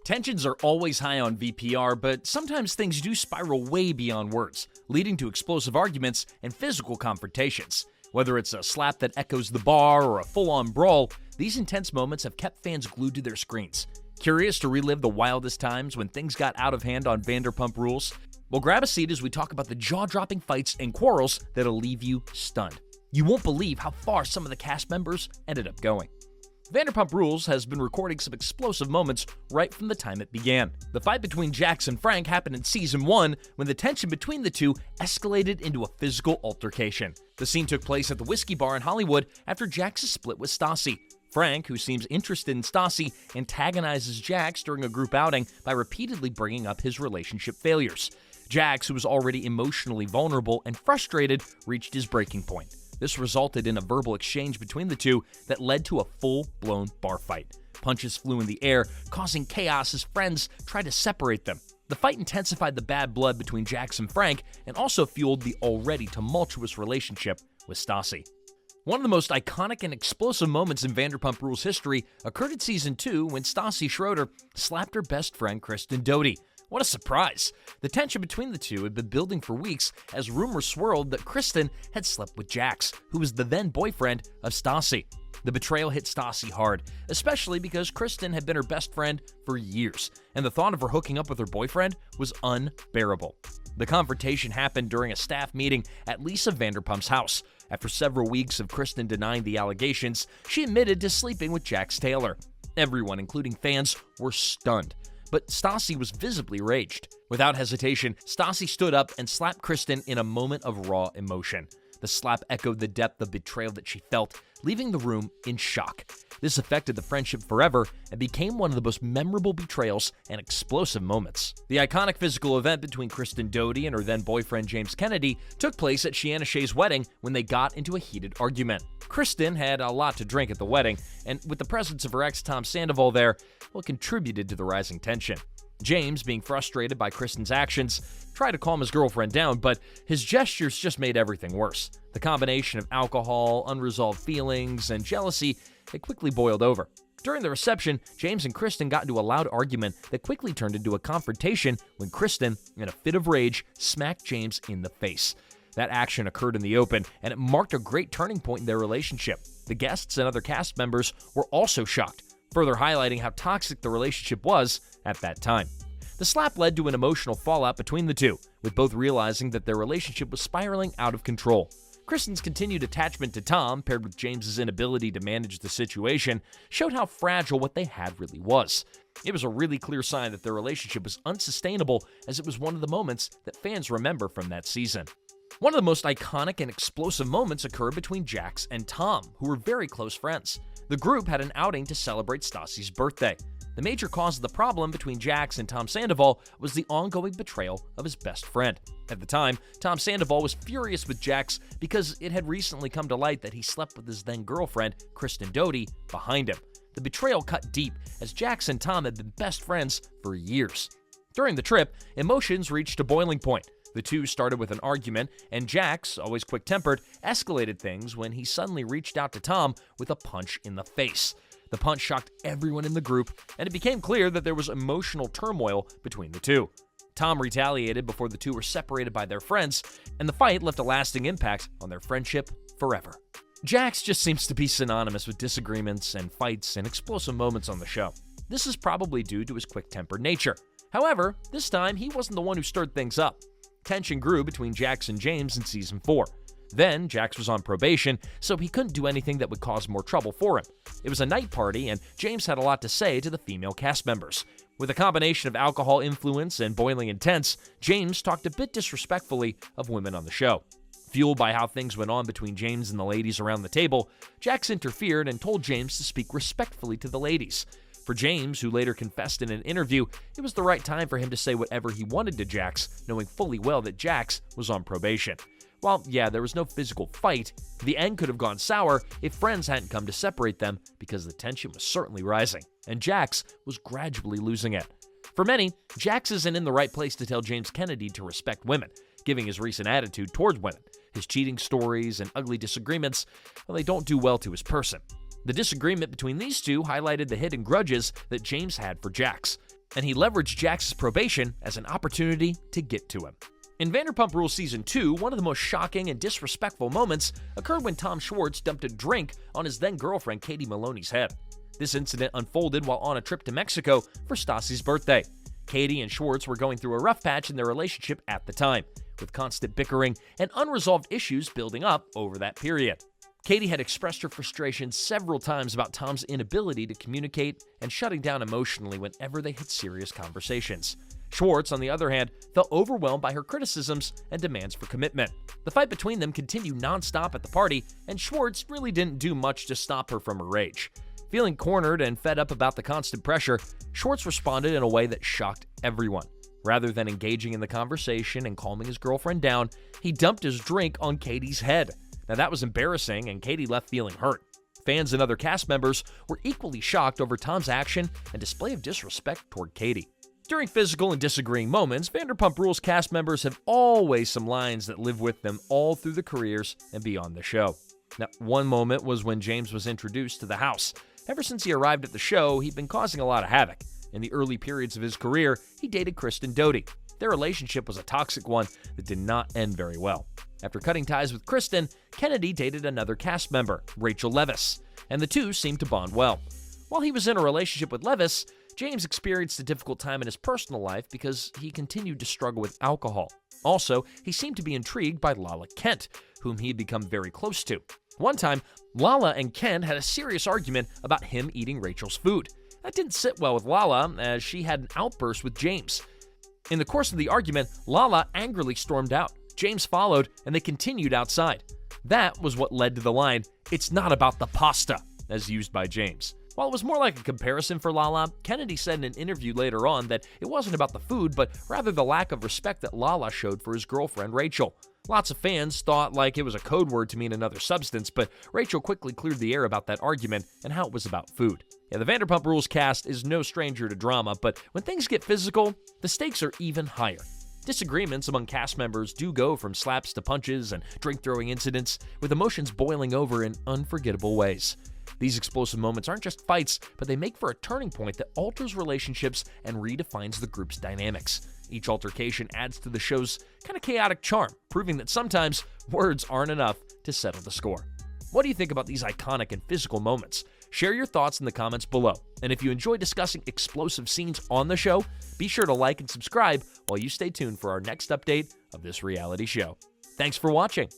Tensions are always high on VPR, but sometimes things do spiral way beyond words, leading to explosive arguments and physical confrontations. Whether it's a slap that echoes the bar or a full-on brawl, these intense moments have kept fans glued to their screens. Curious to relive the wildest times when things got out of hand on Vanderpump Rules? Well, grab a seat as we talk about the jaw-dropping fights and quarrels that'll leave you stunned. You won't believe how far some of the cast members ended up going. Vanderpump Rules has been recording some explosive moments right from the time it began. The fight between Jax and Frank happened in Season 1 when the tension between the two escalated into a physical altercation. The scene took place at the whiskey bar in Hollywood after Jax's split with Stassi. Frank, who seems interested in Stassi, antagonizes Jax during a group outing by repeatedly bringing up his relationship failures. Jax, who was already emotionally vulnerable and frustrated, reached his breaking point. This resulted in a verbal exchange between the two that led to a full-blown bar fight. Punches flew in the air, causing chaos as friends tried to separate them. The fight intensified the bad blood between Jax and Frank and also fueled the already tumultuous relationship with Stassi. One of the most iconic and explosive moments in Vanderpump Rules history occurred in Season 2 when Stassi Schroeder slapped her best friend Kristen Doty. What a surprise! The tension between the two had been building for weeks as rumors swirled that Kristen had slept with Jax, who was the then boyfriend of Stassi. The betrayal hit Stassi hard, especially because Kristen had been her best friend for years, and the thought of her hooking up with her boyfriend was unbearable. The confrontation happened during a staff meeting at Lisa Vanderpump's house. After several weeks of Kristen denying the allegations, she admitted to sleeping with Jax Taylor. Everyone, including fans, were stunned. But Stassi was visibly raged. Without hesitation, Stassi stood up and slapped Kristen in a moment of raw emotion. The slap echoed the depth of betrayal that she felt, leaving the room in shock. This affected the friendship forever and became one of the most memorable betrayals and explosive moments. The iconic physical event between Kristen Doty and her then-boyfriend James Kennedy took place at Shiana Shea's wedding when they got into a heated argument. Kristen had a lot to drink at the wedding, and with the presence of her ex Tom Sandoval there, well, it contributed to the rising tension. James, being frustrated by Kristen's actions, tried to calm his girlfriend down, but his gestures just made everything worse. The combination of alcohol, unresolved feelings, and jealousy had quickly boiled over. During the reception, James and Kristen got into a loud argument that quickly turned into a confrontation when Kristen, in a fit of rage, smacked James in the face. That action occurred in the open, and it marked a great turning point in their relationship. The guests and other cast members were also shocked, further highlighting how toxic the relationship was at that time. The slap led to an emotional fallout between the two, with both realizing that their relationship was spiraling out of control. Kristen's continued attachment to Tom, paired with James's inability to manage the situation, showed how fragile what they had really was. It was a really clear sign that their relationship was unsustainable, as it was one of the moments that fans remember from that season. One of the most iconic and explosive moments occurred between Jax and Tom, who were very close friends. The group had an outing to celebrate Stassi's birthday. The major cause of the problem between Jax and Tom Sandoval was the ongoing betrayal of his best friend. At the time, Tom Sandoval was furious with Jax because it had recently come to light that he slept with his then-girlfriend, Kristen Doty, behind him. The betrayal cut deep, as Jax and Tom had been best friends for years. During the trip, emotions reached a boiling point. The two started with an argument, and Jax, always quick-tempered, escalated things when he suddenly reached out to Tom with a punch in the face. The punch shocked everyone in the group, and it became clear that there was emotional turmoil between the two. Tom retaliated before the two were separated by their friends, and the fight left a lasting impact on their friendship forever. Jax just seems to be synonymous with disagreements and fights and explosive moments on the show. This is probably due to his quick-tempered nature. However, this time he wasn't the one who stirred things up. Tension grew between Jax and James in Season 4. Then, Jax was on probation, so he couldn't do anything that would cause more trouble for him. It was a night party, and James had a lot to say to the female cast members. With a combination of alcohol influence and boiling intents, James talked a bit disrespectfully of women on the show. Fueled by how things went on between James and the ladies around the table, Jax interfered and told James to speak respectfully to the ladies. For James, who later confessed in an interview, it was the right time for him to say whatever he wanted to Jax, knowing fully well that Jax was on probation. While, yeah, there was no physical fight, the end could have gone sour if friends hadn't come to separate them because the tension was certainly rising, and Jax was gradually losing it. For many, Jax isn't in the right place to tell James Kennedy to respect women, giving his recent attitude towards women. His cheating stories and ugly disagreements, well, they don't do well to his person. The disagreement between these two highlighted the hidden grudges that James had for Jax. and he leveraged Jax's probation as an opportunity to get to him. In Vanderpump Rules Season 2, one of the most shocking and disrespectful moments occurred when Tom Schwartz dumped a drink on his then-girlfriend Katie Maloney's head. This incident unfolded while on a trip to Mexico for Stassi's birthday. Katie and Schwartz were going through a rough patch in their relationship at the time, with constant bickering and unresolved issues building up over that period. Katie had expressed her frustration several times about Tom's inability to communicate and shutting down emotionally whenever they had serious conversations. Schwartz, on the other hand, felt overwhelmed by her criticisms and demands for commitment. The fight between them continued nonstop at the party, and Schwartz really didn't do much to stop her from her rage. Feeling cornered and fed up about the constant pressure, Schwartz responded in a way that shocked everyone. Rather than engaging in the conversation and calming his girlfriend down, he dumped his drink on Katie's head. Now that was embarrassing, and Katie left feeling hurt. Fans and other cast members were equally shocked over Tom's action and display of disrespect toward Katie. During physical and disagreeing moments, Vanderpump Rules cast members have always some lines that live with them all through the careers and beyond the show. Now, one moment was when James was introduced to the house. Ever since he arrived at the show, he'd been causing a lot of havoc. In the early periods of his career, he dated Kristen Doty. Their relationship was a toxic one that did not end very well. After cutting ties with Kristen, Kennedy dated another cast member, Rachel Leviss, and the two seemed to bond well. While he was in a relationship with Leviss, James experienced a difficult time in his personal life because he continued to struggle with alcohol. Also, he seemed to be intrigued by Lala Kent, whom he had become very close to. One time, Lala and Kent had a serious argument about him eating Rachel's food. That didn't sit well with Lala, as she had an outburst with James. In the course of the argument, Lala angrily stormed out. James followed, and they continued outside. That was what led to the line, "It's not about the pasta," as used by James. While it was more like a comparison for Lala, Kennedy said in an interview later on that it wasn't about the food, but rather the lack of respect that Lala showed for his girlfriend, Rachel. Lots of fans thought like it was a code word to mean another substance, but Rachel quickly cleared the air about that argument and how it was about food. Yeah, the Vanderpump Rules cast is no stranger to drama, but when things get physical, the stakes are even higher. Disagreements among cast members do go from slaps to punches and drink-throwing incidents, with emotions boiling over in unforgettable ways. These explosive moments aren't just fights, but they make for a turning point that alters relationships and redefines the group's dynamics. Each altercation adds to the show's kind of chaotic charm, proving that sometimes words aren't enough to settle the score. What do you think about these iconic and physical moments? Share your thoughts in the comments below. And if you enjoy discussing explosive scenes on the show, be sure to like and subscribe while you stay tuned for our next update of this reality show. Thanks for watching.